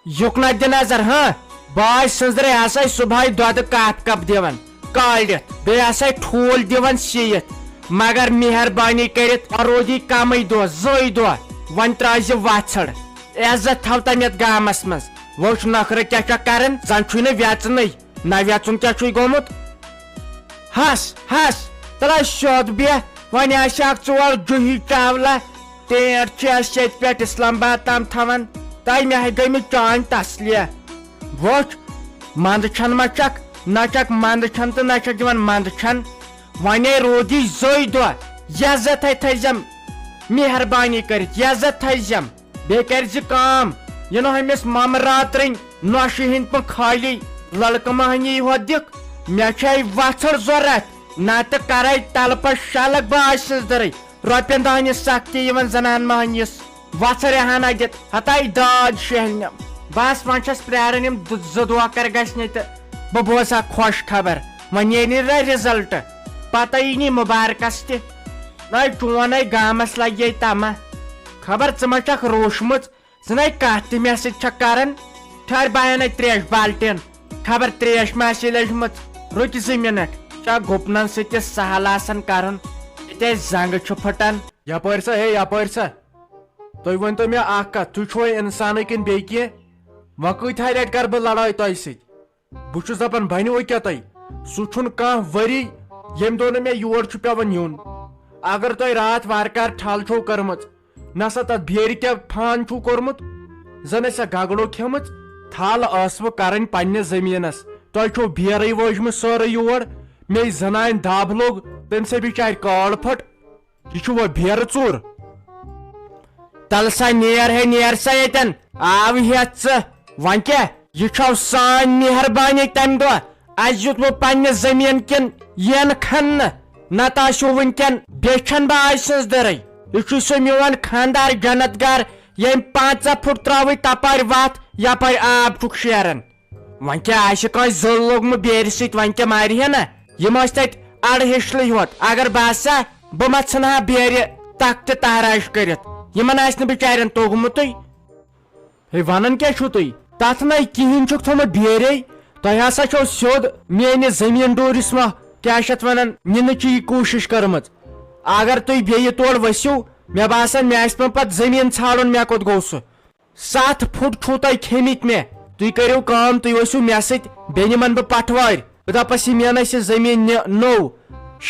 یُکنا دِ نظر ہاں باے سٕنٛزرے ہسا صبحٲے دۄدٕ کپ کپ دِوان کالِتھ بیٚیہِ ہسا ٹھوٗل دِوان سیٖتھ مگر مہربٲنی کٔرِتھ روٗدی کمٕے دۄہ 2 دۄہ وۄنۍ ترٛٲیزِ وژھڑ عزت تھاو تَمِیَتھ گامس منٛز وٕچھ نخرٕ کیٛاہ چھا کران زن چھُے نہٕ ویژنٕے نہ ویژُن کیٛاہ چھُے گوٚمُت ہس ترٛا سیوٚد بیٚہہ وۄنۍ آسہِ اکھ ژور جوٗہی چاولہ ٹینٹ چھِ أسۍ ییٚتہِ پٮ۪ٹھ اسلام آباد تام تھاوان تمہِ آیہِ گٔے مےٚ چٲنۍ تسلیہ وٕچھ منٛدٕ چھن ما چھکھ نہ چھکھ منٛدٕ چھن تہٕ نہ چھکھ دِوان منٛدٕ چھن وۄنۍ روٗدی 2 دۄہ عزت تھٲیزٮ۪م مہربٲنی کٔرِتھ عزت تھٲیزٮ۪م بیٚیہِ کٔرزِ کٲم یہِ نہٕ أمِس ممہٕ راترٕنۍ نۄشہِ ہٕنٛدۍ پٲٹھۍ خٲلی لڑکہٕ مہنی ہوت دِکھ مےٚ چھے وژھڑ ضوٚرتھ نتہٕ کرے تلہٕ پتہٕ شلک باے سٕنٛزدرٕے رۄپین دہن سختی یِوان زنان مہنِس وژھڑ ہنا دِتھ ہتاے داد شہلنم بس وۄنۍ چھس پراران یِم 2 دۄہ کر گژھنہِ تہٕ بہٕ بوزٕ اکھ خۄش خبر وۄنۍ نیرِ نہ رِزلٹ پتہٕ یی نی مُبارکس تہِ نَے چونے گامس لگہِ تما خبر ژٕ ما چھکھ روٗشمٕژ ژٕ نَے کتھ تہِ مےٚ سۭتۍ چھکھ کران ٹھہر بہٕ انَے تریش بالٹیٖن خبر تریش ما آسہِ لٔجمٕژ رُکہِ 2 مِنٹ چھا گُپنن سۭتۍ تہِ سہل آسان کرُن ییٚتہِ زنٛگہٕ چھُ پھٕٹان یپٲرۍ سا یپٲرۍ سا تُہۍ ؤنتو مےٚ اکھ کتھ تُہۍ چھُوا انسانٕے کِنہٕ بیٚیہِ کینٛہہ وۄنۍ کۭتِہاے لٹہِ کرٕ بہٕ لڑٲے تۄہہِ سۭتۍ بہٕ چھُس دپان بنِوٕ کیٛاہ تۄہہِ سُہ چھُنہٕ کانٛہہ ؤری ییٚمہِ دۄہ نہٕ مےٚ یور چھُ پیٚوان یُن اگر تۄہہِ راتھ وارٕکار ٹھل چھو کٔرمٕژ نسا تتھ بیرِ کیٛاہ فان چھُو کوٚرمُت زن ٲسا گگڑو کھیٚمٕژ تھل ٲسوٕ کرٕنۍ پننِس زٔمیٖنس تۄہہِ چھو بیرٕے وٲجمٕژ سٲرٕے یور مے زنانہِ دب لوٚگ تٔمۍ سٕے بِچارِ کٲڈ پھٔٹ یہِ چھُ وۄنۍ بیرٕ ژوٚر تل سا نیر سا ییٚتٮ۪ن آو ہیٚتھ ژٕ وۄنۍ کیٛاہ یہِ چھو سٲنۍ مہربٲنی تمہِ دۄہ اسہِ دیُت وۄنۍ پننہِ زٔمیٖن کِن ینہٕ کھننہٕ نتہٕ آسِو وُنکٮ۪ن بیچھن باے سٕنٛز دٕرٕے یہِ چھُ سُہ میون خاندار جنت گر ییٚمۍ 15 پھُٹ ترٲوٕے تپٲرۍ وتھ یپٲرۍ آب چھُکھ شیران وۄنۍ کیٛاہ آسہِ کٲنٛسہِ زٕل لوٚگمُت بیرِ سۭتۍ وۄنۍ کیٛاہ مارِ ہے نہ یِم ٲسۍ تتہِ اڑٕ ہِشلٕے ہوت اگر بہٕ آسہا بہٕ ما ژھٕنہٕ ہا بیرِ تختہٕ تہراش کٔرِتھ یِمن آسہِ نہٕ بِچارٮ۪ن توٚگمُتٕے ہے ونان کیٛاہ چھُو تُہۍ تتھ نَے کِہینۍ چھُکھ تھوٚمُت بیرے تۄہہِ ہسا چھو سیوٚد میٲنِس زٔمیٖن ڈوٗرِس ما کیٛاہ چھِ اتھ ونان نِنٕچ یہِ کوٗشش کٔرمٕژ اگر تُہۍ بیٚیہِ تور ؤسِو مےٚ باسان مےٚ آسہِ پتہٕ زٔمیٖن ژھانڈُن مےٚ کوٚت گوٚو سُہ 7 پھُٹ چھُو تۄہہِ کھیٚمٕتۍ مےٚ تُہۍ کٔرِو کٲم تُہۍ ؤسِو مےٚ سۭتۍ بیٚیہِ نِمن بہٕ پٹھوٲرۍ بہٕ دپس یہِ مین اسہِ زٔمیٖن نوٚو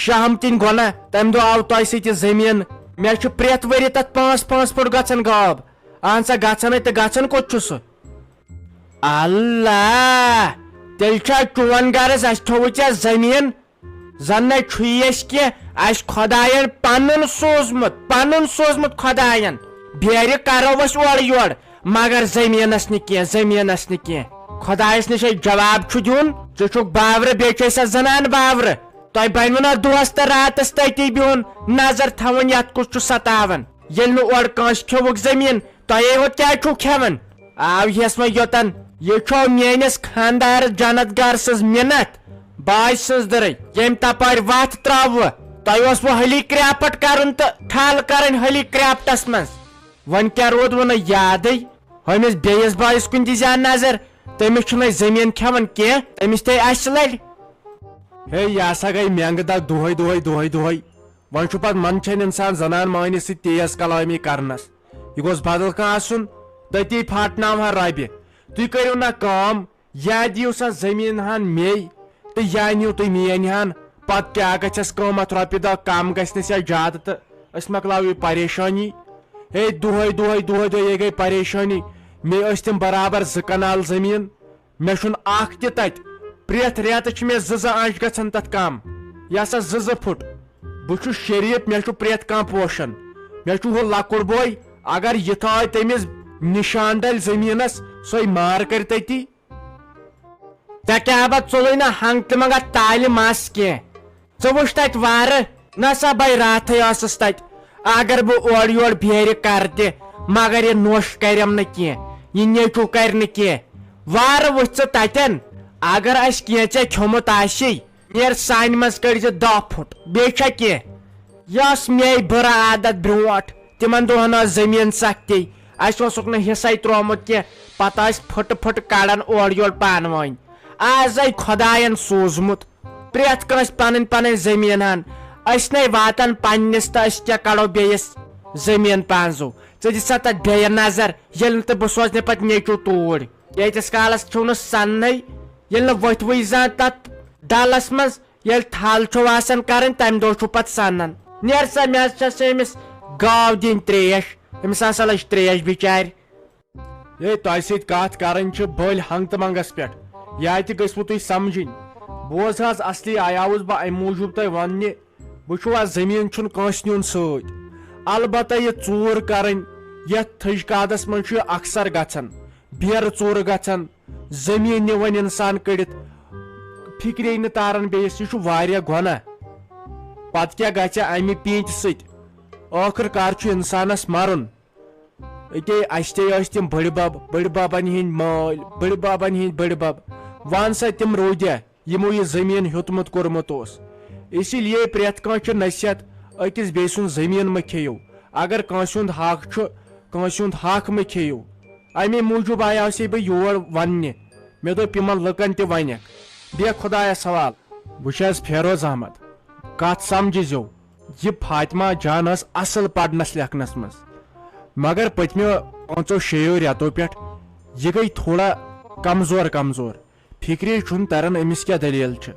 شہمتِنۍ گۄناہ تمہِ دۄہ آو تۄہہِ سۭتۍ یہِ زٔمیٖن مےٚ چھُ پرٛٮ۪تھ ؤری تتھ 5 پھُٹ گژھان غٲب اہن سا گژھنٕے تہٕ گژھان کوٚت چھُ سُہ اللہ تیٚلہِ چھا چون غرض اسہِ تھوٚوُ ژےٚ زٔمیٖن زن نَے چھُیی اَسہِ کینٛہہ اسہِ خۄداین پنُن سوٗزمُت خۄداین بیرِ کرو أسۍ اورٕ یورٕ مگر زٔمیٖنس نہٕ کینٛہہ خۄدایس نِش جواب چھُ دیُن ژٕ چھُکھ باورٕ بیٚیہِ چھِ أسۍ زنان باورٕ تۄہہِ بنوٕ نا دۄہس تہٕ راتس تٔتی بِہُن نظر تھاوٕنۍ یتھ کُس چھُ ستاوان ییٚلہِ نہٕ اورٕ کٲنٛسہِ کھیوٚوُکھ زٔمیٖن تۄہے ہوت کیٛازِ چھُو کھٮ۪وان آو ہیٚس وۄنۍ یوٚتن یہِ چھو میٲنِس خاندار جنت گر سٕنٛز مِنت باے سٕنٛز دٕرٕے ییٚمۍ تپٲرۍ وتھ ترٲوٕ تۄہہِ اوسوٕ ہلی کرٛاپٹ کرُن تہٕ ٹھل کرٕنۍ ہلی کرٛاپٹس منٛز وۄنۍ کیٛاہ روٗدوٕ نہٕ یادٕے ہُمِس بیٚیِس بٲیِس کُن دِزِ نظر تٔمِس چھُنہٕ زٔمیٖن کھٮ۪وان کینٛہہ تٔمِس تہِ اسہِ لڑِ ہے یہِ ہسا گٔے مینٛگہٕ دگ دۄہے وۄنۍ چھُ پتہٕ منٛدچھان انسان زنان مٲنِس سۭتۍ تیز کلٲمی کرنس یہِ گوٚژھ بدل کانٛہہ آسُن تٔتی پھاٹناوہا ربہِ تُہۍ کٔرِو نا کٲم یا دِیِو سا زٔمیٖن ہن مے تہٕ یا نِیِو تُہۍ میٲنۍ ہن پتہٕ کیٛاہ گژھٮ۪س قۭمتھ رۄپیہِ دہ کم گژھنس یا زیادٕ تہٕ أسۍ مۄکلاو یہِ پریشٲنی ہے دۄہے یے گٔے پریشٲنی مےٚ ٲسۍ تِم برابر 2 کنال زٔمیٖن مےٚ چھُنہٕ اکھ تہِ تتہِ پرٛٮ۪تھ رٮ۪تہٕ چھِ مےٚ 2 آنٛچہِ گژھان تتھ کم یہِ ہسا 2 پھُٹ بہٕ چھُس شریٖف مےٚ چھُ پرٛٮ۪تھ کانٛہہ پوشن مےٚ چھُ ہُہ لۄکُٹ بوے اگر یہِ تھایہِ تٔمِس نِشان ڈلہِ زٔمیٖنس سۄے مار کرِ تٔتی ژےٚ کیٛاہ با ژوٚلُے نہٕ ہنگ تہِ مگر تالہِ مس کینٛہہ ژٕ وٕچھ تتہِ وارٕ نہ سا بے راتھٕے ٲسٕس تتہِ اگر بہٕ اورٕ یورٕ بیرِ کرٕ تہِ مگر یہِ نوٚش کریم نہٕ کینٛہہ یہِ نیچوٗ کرِ نہٕ کینٛہہ وارٕ وٕچھ ژٕ تتٮ۪ن اگر اسہِ کینٛہہ ژےٚ کھیوٚمُت آسی نیر سانہِ منٛز کٔڑزِ 10 پھُٹ بیٚیہِ چھا کینٛہہ یہِ ٲس مے بُرٕ عادت برٛونٛٹھ تِمن دۄہن ٲس زٔمیٖن سختی اسہِ اوسُکھ نہٕ حِصے ترومُت کینٛہہ پتہ پھٹ پھٹ کڑان اور یور پان ون آز آئی خدائن سوزمت پریت کنس پن پن زمین ہن اس نے واتان پنس تو اس کیا کڑو بیس زمین پانزو ژٕ دِ سا تتھ بیٚیہِ نظر ییٚلہِ نہٕ تہٕ بہٕ سوزنہِ پتہٕ نیٚچوٗ توٗرۍ ییٖتِس کالس چھُو نہٕ سننٕے ییٚلہِ نہٕ ؤتھوٕے زانٛہہ تتھ ڈلس منٛز ییٚلہِ تھل چھو آسان کرٕنۍ تمہِ دۄہ چھُ پتہٕ سنان نیر سا مےٚ حظ چھس أمِس گاو دِنۍ تریش أمِس ہسا لٔج تریش بِچارِ ہے تۄہہِ سۭتۍ کتھ کرٕنۍ چھِ بٔلۍ ہنگتہٕ منگس پٮ۪ٹھ یا تہِ گٔژھوٕ تُہۍ سمجھٕنۍ بوز حظ اصلی آیاوُس بہٕ امہِ موٗجوٗب تۄہہِ وننہِ وٕچھو حظ زٔمیٖن چھُنہٕ کٲنٛسہِ نیُن سۭتۍ البتہ یہِ ژوٗر کرٕنۍ یتھ تھٔج کادس منٛز چھُ اکثر گژھان بیرٕ ژوٗرٕ گژھان زٔمیٖن نِوان انسان کٔڑِتھ فکرے نہٕ تاران بیٚیِس یہِ چھُ واریاہ گۄناہ پتہٕ کیٛاہ گژھِ امہِ پیٖنتہِ سۭتۍ ٲخٕر کار چھُ انسانس مرُن أکے اسہِ تے ٲسۍ تِم بٔڑۍ ببن ہٕنٛدۍ مٲلۍ بٔڑۍ ببن ہٕنٛدۍ بٔڑۍ بب ون سا تِم روٗدیا یِمو یہِ زٔمیٖن ہیوٚتمُت کوٚرمُت اوس اسی لیے پرٛٮ۪تھ کانٛہہ چھُ نصیحت أکِس بیٚیہِ سُنٛد زٔمیٖن مہ کھیٚیِو اگر کٲنٛسہِ ہُنٛد حق چھُ کٲنٛسہِ ہُنٛد حق مہ کھیٚیِو امے موٗجوٗب آیاوسے بہٕ یور وننہِ مےٚ دوٚپ یِمن لُکن تہِ ونیکھ بیٚہہ خۄدایس حوال وٕچھ حظ فیروز احمد کتھ سمجھزیو یہِ فاطمہ جان ٲس اصل پرنس لیکھنس منٛز مگر پٔتمیو 5-6 رٮ۪تو پٮ۪ٹھ یہِ گٔے تھوڑا کمزور فکرے چھُنہٕ تران أمِس کیٛاہ دٔلیٖل چھِ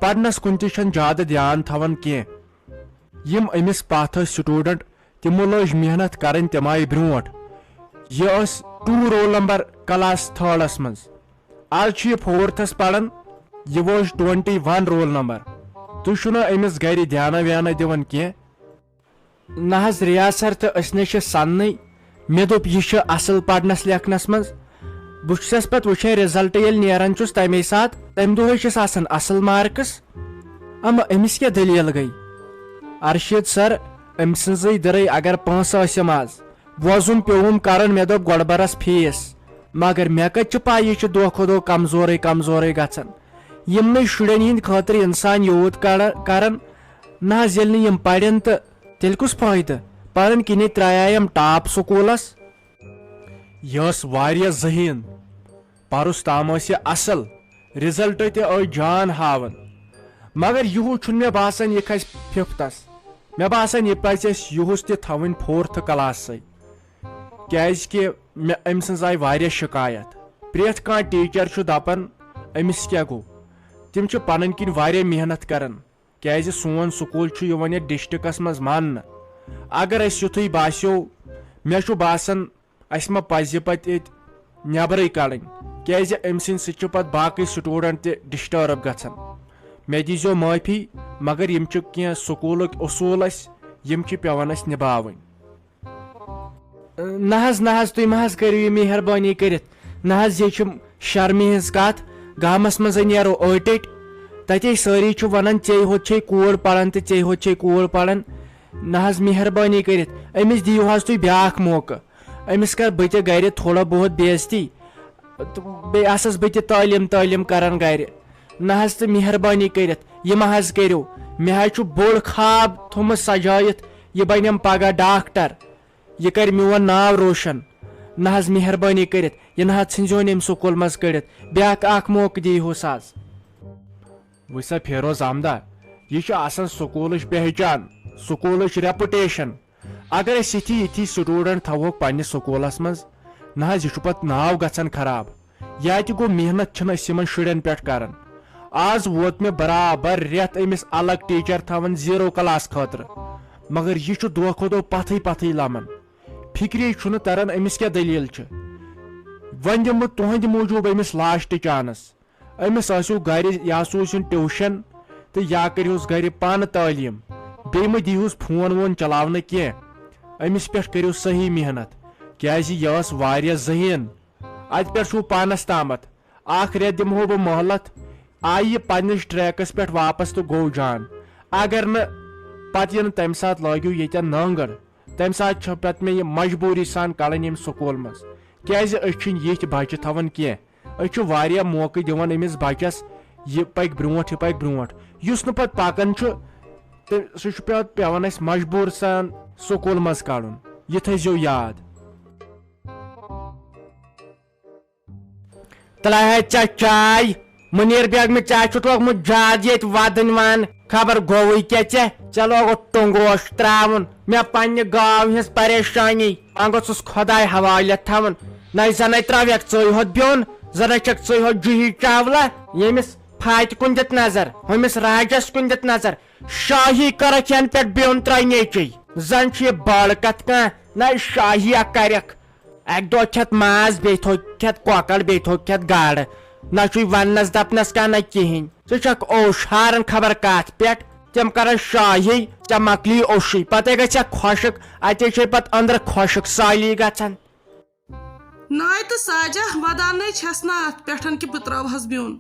پرنس کُن تہِ چھنہٕ زیادٕ دیان تھاوان کینٛہہ یِم أمِس پتھ ٲسۍ سٹوٗڈنٹ تِمو لٲج محنت کرٕنۍ تِم آیہِ برٛونٛٹھ یہِ ٲس 2 رول نمبر کلاس 3rd منٛز آز چھُ یہِ 4تھس پران یہِ ووج 21 رول نمبر تُہۍ چھُو نہٕ أمِس گرِ دھیانا ویانا دِوان کینٛہہ نہ حظ رِیاض سر تہٕ أسۍ نَے چھِ سننٕے مےٚ دوٚپ یہِ چھُ اصل پرنس لیکھنس منٛز بہٕ چھُسس پتہٕ وٕچھان رِزلٹ ییٚلہِ نیران چھُس تمے ساتہٕ تمہِ دۄہے چھِس آسان اصل مارکس اما أمِس کیٛاہ دٔلیٖل گٔے ارشد سر أمۍ سٕنٛزٕے دٕرے اگر پونٛسہٕ ٲسِم آز وۄزُم پیوٚوُم کرُن مےٚ دوٚپ گۄڈٕ برس فیٖس مگر مےٚ کتہِ چھِ پاے یہِ چھُ دۄہ کھۄتہٕ دۄہ کمزورے گژھان یِمنٕے شُرٮ۪ن ہٕنٛدۍ خٲطرٕ انسان یوٗت کران نہ حظ ییٚلہِ نہٕ یِم پرن تہٕ تیٚلہِ کُس فٲیدٕ پرن کِنی ترٛایایم ٹاپ سکوٗلس یہِ ٲس واریاہ ذہیٖن پرُس تام ٲس یہِ اصل رِزلٹ تہِ ٲسۍ جان ہاوان مگر یِہُس چھُنہٕ مےٚ باسان یہِ کھسہِ 5تھس مےٚ باسان یہِ پزِ اسہِ یِہُس تہِ تھاوٕنۍ 4تھ کلاسسٕے کیازِ کہِ مےٚ أمۍ سٕنٛز آیہِ واریاہ شکایت پرٛٮ۪تھ کانٛہہ ٹیٖچر چھُ دپان أمِس کیٛاہ گوٚو تِم چھِ پنٕنۍ کِنۍ واریاہ محنت کران کیازِ سون سکوٗل چھُ یِوان یتھ ڈسٹرکس منٛز ماننہٕ اگر اسہِ یُتھُے باسیو مےٚ چھُ باسان اسہِ ما پزِ پتہٕ ییٚتہِ نٮ۪برٕے کڑٕنۍ کیازِ أمۍ سٕنٛدۍ سۭتۍ چھِ پتہٕ باقٕے سٹوٗڈنٹ تہِ ڈسٹٲرٕب گژھان مےٚ دیٖزیو معٲفی مگر یِم چھِ کینٛہہ سکوٗلٕکۍ اصوٗل اسہِ یِم چھِ پیٚوان اسہِ نِباوٕنۍ نہ حظ تُہۍ مہ حظ کٔرِو یہِ مہربٲنی کٔرِتھ نہ حظ یہِ چھِ شرمہِ ہٕنٛز کتھ گامس منٛزے نیرو ٲٹۍ تتے سٲری چھِ ونان ژے ہوت چھے کوٗر پران تہٕ ژے ہوت چھے کوٗر پران نہ حظ مہربٲنی کٔرِتھ أمِس دِیِو حظ تُہۍ بیٛاکھ موقعہٕ أمِس کر بہٕ تہِ گرِ تھوڑا بہت بے عزتی بیٚیہِ آسس بہٕ تہِ تعلیٖم کران گرِ نہ حظ تہٕ مہربٲنی کٔرِتھ یہِ مہ حظ کٔرِو مےٚ حظ چھُ بوٚڑ خواب تھوٚمُت سجٲیِتھ یہِ بنیم پگہہ ڈاکٹر یہِ کرِ میون ناو روشن نہ حظ مہربٲنی کٔرِتھ یہِ نہ حظ ژھٕنزیون ییٚمہِ سکوٗل منٛز کٔڑِتھ بیٛاکھ اکھ موقعہٕ دِیٖہوس حظ وٕچھ سا فیروز احمدا یہِ چھُ آسان سکوٗلٕچ پہچان سکوٗلٕچ ریپوٹیشن اگر أسۍ یِتھی سٹوٗڈنٹ تھاوہوکھ پننِس سکوٗلس منٛز نہ حظ یہِ چھُ پتہٕ ناو گژھان خراب یا تہِ گوٚو محنت چھِنہٕ أسۍ یِمن شُرٮ۪ن پٮ۪ٹھ کران آز ووت مےٚ برابر رٮ۪تھ أمِس الگ ٹیٖچر تھاوان 0 کلاس خٲطرٕ مگر یہِ چھُ دۄہ کھۄتہٕ دۄہ پتھٕے لمان فکرے چھُنہٕ تران أمِس کیٛاہ دٔلیٖل چھِ وۄنۍ دِمہٕ بہٕ تُہنٛدِ موٗجوٗب أمِس لاسٹ چانس أمِس ٲسِو گرِ یا سوٗزِہُن ٹیوٗشن تہٕ یا کٔرۍہوس گرِ پانہٕ تعلیٖم بیٚیہِ مہ دیٖہوس فون وون چلاونہٕ کینٛہہ أمِس پٮ۪ٹھ کٔرِو صحیح محنت کیازِ یہِ ٲس واریاہ ذہیٖن اتہِ پٮ۪ٹھ چھُو پانس تامتھ اکھ رٮ۪تھ دِمہو بہٕ مۄہلت آیہِ یہِ پننِس ٹریکس پٮ۪ٹھ واپس تہٕ گوٚو جان اگر نہٕ پتہٕ یِنہٕ تمہِ ساتہٕ لٲگِو ییٚتٮ۪ن نٲنگٕر تمہِ ساتہٕ چھِ پتہٕ مےٚ یہِ مجبوٗری سان کڑٕنۍ ییٚمہِ سکوٗل منٛز کیازِ أسۍ چھِنہٕ یِتھۍ بچہِ تھاوان کینٛہہ أسۍ چھِ واریاہ موقعہٕ دِوان أمِس بچس یہِ پکہِ برٛونٛٹھ یُس نہٕ پتہٕ پکان چھُ تہٕ سُہ چھُ پیٚوان اسہِ مجبوٗر سان سکوٗل منٛز کڑُن یہِ تھٲیزیو یاد تلا ہے چائے منیر بیگ میں چائے چھٹ لوگمت زیادہ یت ودن وان خبر گوئی کیا چلو گو ٹنگوش تراون مے پنہ گاو ہز پریشانی وان گوس خدائے حوالت تھون نئی زن تراویک ژے ہوت بیون زن چھک ژے ہوت جوہی چاولہ یمس فاتہ کن دت نظر ہمس راجس کن دت نظر شاہی کرک ین پہ بیون ترائی نیچے زن چھ بڑ کت کان نئی شاہی کرک اک دہ کھت ماز بی تھو کھت کۄکر بی تھو کھت گاڑ نہ چھ وننس دپنس کا نہ کہین ژٕ چھکھ اوش ہارن خبر کت پہ تم کرن شاہی ژے مکلی اوشی پتہ گژھِ خۄشک اتے چھ پتہ اندر خۄشک سالی گژھان ناے تو ساجا ودانے چھس نا ات پٹھن کہ بہ تراوہس بیون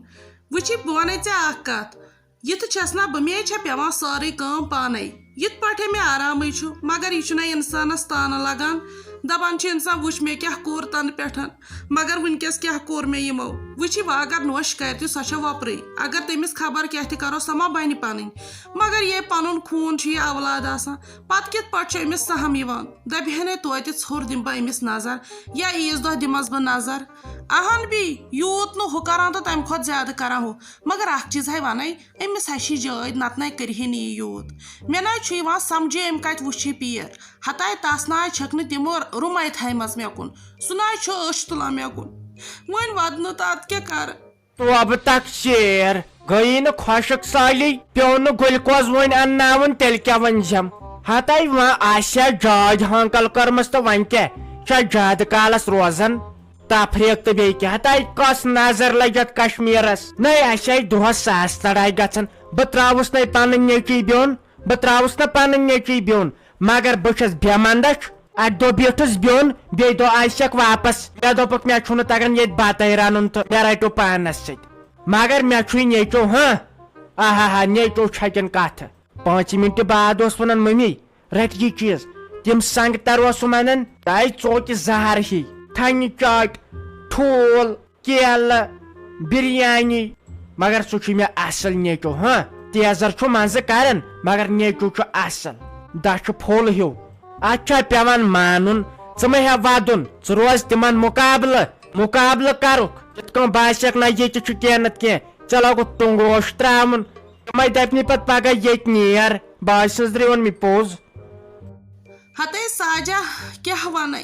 وچھی بہ ونے ژے اکھ کت یہ چھس نا بہ مے چھ پیوان ساری کٲم پانے یت پٲٹھے مے آرامے چھُ مگر یہ چھُنہ انسانس تانہ لگان دپان چھ انسان وچھ مے کیا کوٚر تنہٕ پٮ۪ٹھ مگر ونکس کیا کوٚر مے یمو وچھی وۄنۍ اگر نوش کرِ تہِ سۄ چھےٚ وۄپرٕے اگر تٔمِس خبر کیاہ تہِ کرو سۄ ما بنہِ پنٕنۍ مگر یہ پنُن خوٗن چھُ یہ اولاد آسان پتہٕ کِتھ پٲٹھۍ چھُ أمِس سہم یِوان دپہِ ہے توتہِ ژھوٚر دِمہٕ بہٕ أمِس نظر یا عیٖذ دۄہ دِمس بہٕ نظر اہن بی یوٗت نہٕ ہُہ کران تہٕ تمہِ کھۄتہٕ زیادٕ کران ہُہ مگر اکھ چیٖز ہے ونے أمِس ہے چھِ جٲدۍ نتہٕ نَے کٔرہے نہٕ یہِ یوٗت مےٚ نَے چھُ یِوان سمجھے أمۍ کتہِ وٕچھی پیٖر ہتاے تس ناے چھکھ نہٕ تِمو رُمے تھایمژ مےٚ کُن سُہ ناے چھُ أچھ تُلان مےٚ کُن وۄنۍ ودنہٕ تہٕ ادٕ کیاہ کرٕ توبہ تقسیر گئی نہ خۄشک سالی پیو نہ گلکوز ون انناون تیل کیا ونجم ہتائی وہاں آسیا جاج ہانکل کرمس تو ون کیا چھ زیادہ کالس روزان تفریق تو بیٚیہِ کیا ہتائی کس نظر لگت کشمیرس نئی آسیا دۄہس ساس لڑائی گژھان بہ تراوس نئی پنن نیچی بیون بہ تراوس نہ پنن نیچی بیون مگر بہ چھس بےمندش اک دۄہ بیٖٹھٕس بیون بیٚیہِ دۄہ آسیکھ واپس مےٚ دوٚپُکھ مےٚ چھُنہٕ تگان ییٚتہِ بتے رنُن تہٕ مےٚ رٹیو پانس سۭتۍ مگر مےٚ چھُے نیچو آہا نیچو چھکن کتھ 5 منٹ بعد اوس ونان ممی رٹ یہ چیز تم سنگ تر اوس ونان تاے ژوکہِ زہر ہی تھنہِ چاٹ ٹھوٗل کیلہٕ بریانی مگر سُہ چھُ مےٚ اصل نیچو تیزر چھُ منٛزٕ کران مگر نیچو چھُ اصل دچھِ پھوٚل ہیوٗ اتھ چھا پیوان مانُن ژٕ مہ ہےٚ ودُن ژٕ روز تِمن مُقابلہٕ کرُکھ تِتھ کٔنۍ باسیکھ نہ ییٚتہِ چھُ کینٛہہ نتہٕ کینٛہہ چلو گوٚو ٹنگوش تراوُن تِمے دپنہِ پتہٕ پگاہ ییٚتہِ نیر باسیٚس درٛاون مےٚ پوٚز ہتے ساجا کیاہ ونے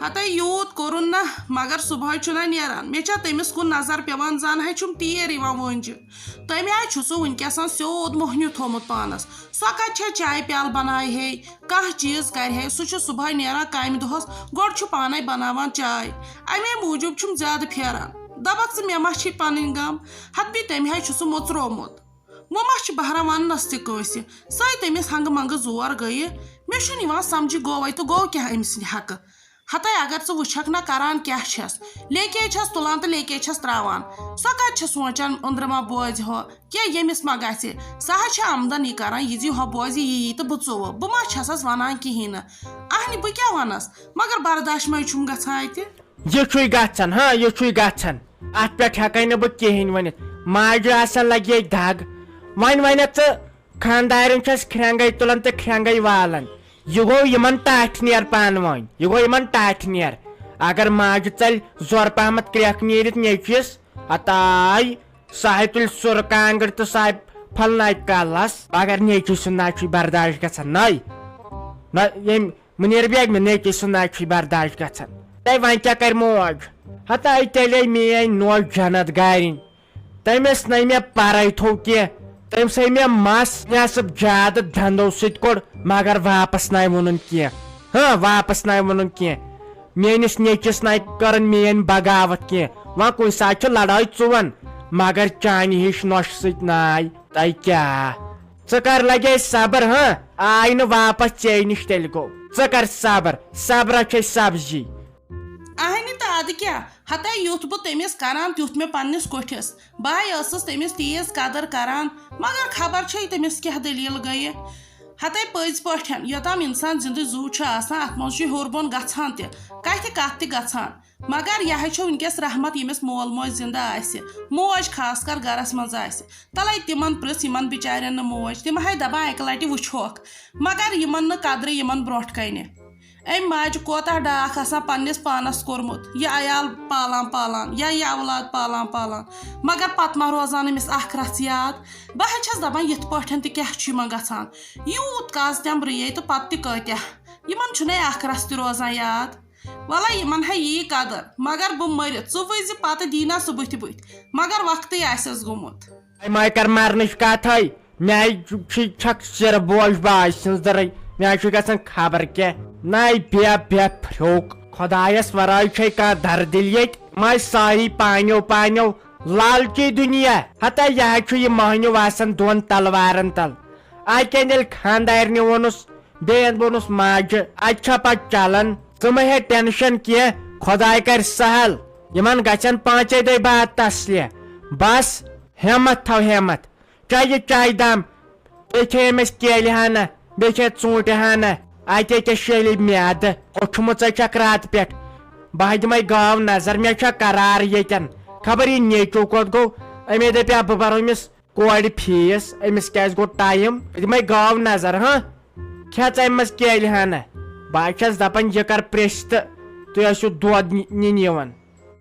ہتے یوٗت کوٚرُن نہ مگر صبحٲے چھُنہ نیران مےٚ چھا تٔمِس کُن نظر پیوان زن ہے چھُم تیٖر یِوان وٲنجہِ تمہِ آیہِ چھُ سُہ ونکیٚسن سیوٚد موہنیوٗ تھومُت پانس سۄ کتہِ چھےٚ چایہِ پیالہٕ بنایہِ ہے کانٛہہ چیٖز کرِ ہے سُہ چھُ صبحٲے نیران کامہِ دۄہس گۄڈٕ چھُ پانے بناوان چاے امے موٗجوٗب چھُم زیادٕ پھیران دپکھ ژٕ مےٚ ما چھِ پنٕنۍ غم ہتہٕ بیٚیہِ تمہِ آیہِ چھُ سُہ مُژرومُت وۄنۍ ما چھِ بہران وننس تہِ کٲنٛسہِ سۄے تٔمِس ہنگہٕ منگہٕ زور گٔیہِ مےٚ چھُنہٕ یِوان سمجھی گوٚوے تہٕ گوٚو کیٛاہ أمۍ سٕنٛدِ حقہٕ ہتاے اگر ژٕ وٕچھکھ نہ کران کیٛاہ چھس لیکے چھس تُلان تہٕ لیکے چھس تراوان سۄ کتہِ چھِ سونچان أنٛدرٕ ما بوزِ ہو کینٛہہ ییٚمِس ما گژھِ سۄ حظ چھِ آمدن یہِ کران یہِ زِ ہۄ بوزِ یی تہٕ بہٕ ژوٚوُہ بہٕ ما چھسس ونان کہیٖنۍ نہٕ اہنہِ بہٕ کیٛاہ ونس مگر برداش مے چھُم گژھان اتہِ یہ چھُے گژھان یہ چھُے گژھان اتھ پٮ۪ٹھ ہٮ۪کے نہٕ بہٕ کہیٖنۍ ؤنِتھ ماجہِ آسان لگہِ ییٚتہِ دگ وۄنۍ ونٮ۪کھ ژٕ خانٛدارٮ۪ن چھس کھرٛنٛگے تُلان تہٕ کھرٛنٛگے والان یہ گوٚو یِمن ٹاٹھۍ نیر پانہٕ ؤنۍ یہ گوٚو یِمن ٹاٹھۍ نیر اگر ماجہِ ژلہِ زورٕ پہمتھ کرٛیکھ نیٖرِتھ نیچوِس ہتاے سۄ ہے تُلہِ سُرٕ کانٛگٕر تہٕ سۄ پھلنایہِ کلس مگر نیچوِ سُنٛد نہ چھُے برداش گژھان نٔے نہ ییٚمۍ مُنیٖر بیگ مےٚ نیچوِ سُنٛد نہ چھُے برداش گژھان تے وۄنۍ کیٛاہ کرِ موج ہتاے تیٚلے میٲنۍ نوش جنت گارِنۍ تٔمِس نٔے مےٚ پرے تھوٚو کینٛہہ تٔمۍ سٕے مےٚ مس نٮ۪صٕب زیادٕ دنٛدو سۭتۍ کوٚڑ مگر واپس ناے ووٚنُن کینٛہہ واپس ناے ووٚنُن کینٛہہ میٲنِس نیچوِس ناے کٔرٕن میٲنۍ بغاوت کینٛہہ وۄنۍ کُنہِ ساتہٕ چھِ لڑٲے ژُون مگر چانہِ ہِش نۄشہِ سۭتۍ ناے تۄہہِ کیٛاہ ژٕ کر لگے صبر آیہِ نہٕ واپس ژے نِش تیٚلہِ گوٚو ژٕ کر صبرا چھے سبزی اہنہِ تہٕ ادٕ کیٛاہ ہتاے یُتھ بہٕ تٔمِس کران تیُتھ مےٚ پننِس کوٹھِس بہٕ ٲسٕس تٔمِس تیٖژ قدر کران مگر خبر چھے تٔمِس کیٛاہ دٔلیٖل گٔیہِ ہتاے پٔزۍ پٲٹھۍ یوٚتام انسان زندٕ زوٗ چھُ آسان اتھ منٛز چھُ ہیوٚر بۄن گژھان تہِ کتھِ کتھ تہِ گژھان مگر یہِ ہے چھُ ونکیٚس رحمت ییٚمِس مول موج زندٕ آسہِ موج خاص کر گرس منٛز آسہِ تلے تِمن پرژھ یِمن بچارٮ۪ن نہٕ موج تِم ہے دپان اکہِ لٹہِ وٕچھوکھ مگر یِمن نہٕ قدرٕ یِمن برونٛٹھ کنہِ أمۍ ماجہِ کوتاہ ڈاکھ آسان پنٛنِس پانَس کوٚرمُت یہِ عیال پالان یا یہِ اولاد پالان مگر پتہٕ ما روزان أمِس اکھ رژھ یاد بہٕ حظ چھَس دپان یِتھ پٲٹھۍ تہِ کیٛاہ چھُ یِمن گژھان یوٗت کاز تٮ۪مبرِیے تہٕ پتہٕ تہِ کۭتیاہ یِمن چھُنَے اکھ رژھ تہِ روزان یاد وَلہ یِمن ہے یی قدر مگر بہٕ مٔرِتھ ژٕ وٕزِ پتہٕ دیٖنا سُہ بٕتھِ مگر وقتٕے آسٮ۪س گوٚمُت ما کر مرنٕچ کتھے مےٚ چھکھ سِر بوج باج سٕنٛز دٕرٕے مےٚ چھُ گژھان خبر کیٛاہ نَے بے پھرٛوک خۄدایس ورٲے چھے کانٛہہ دردِل ییٚتہِ ما ساری پانیو لالچی دُنیا ہتا یہِ حظ چھُ یہِ مٔہنیوٗ آسان دۄن تلوارن تل اَتٮ۪ن ییٚلہِ خانٛدارنہِ ووٚنُس بیٚیَن ووٚنُس ماجہِ اَتہِ چھا پتہٕ چلان ژٕ مہ ہے ٹٮ۪نشن کینٛہہ خۄداے کرِ سہل یِمن گژھن 5 دۄہہِ بعد تسلہِ بس ہٮ۪مت تھاو ہٮ۪مت چاہے چایہِ دام بیٚیہِ کھے أمِس کیلہِ ہنا بیٚیہِ کھے ژوٗنٛٹھِ ہنا اَتہِ ییٚکیٛاہ شیٚلہِ میادٕ اوٚٹھمُژے چھکھ راتہٕ پٮ۪ٹھ بہٕ دِمے گاو نظر مےٚ چھا قرار ییٚتٮ۪ن خبر یہِ نیچوٗ کوٚت گوٚو أمے دپیٛا بہٕ برو أمِس کورِ فیٖس أمِس کیٛازِ گوٚو ٹایم بہٕ دِمے گاو نظر کھےٚ ژٕ أمِس کیلہِ ہنا بہٕ چھس دپان یہِ کر پریٚژھ تہٕ تُہۍ ٲسِو دۄد نِنہِ یِوان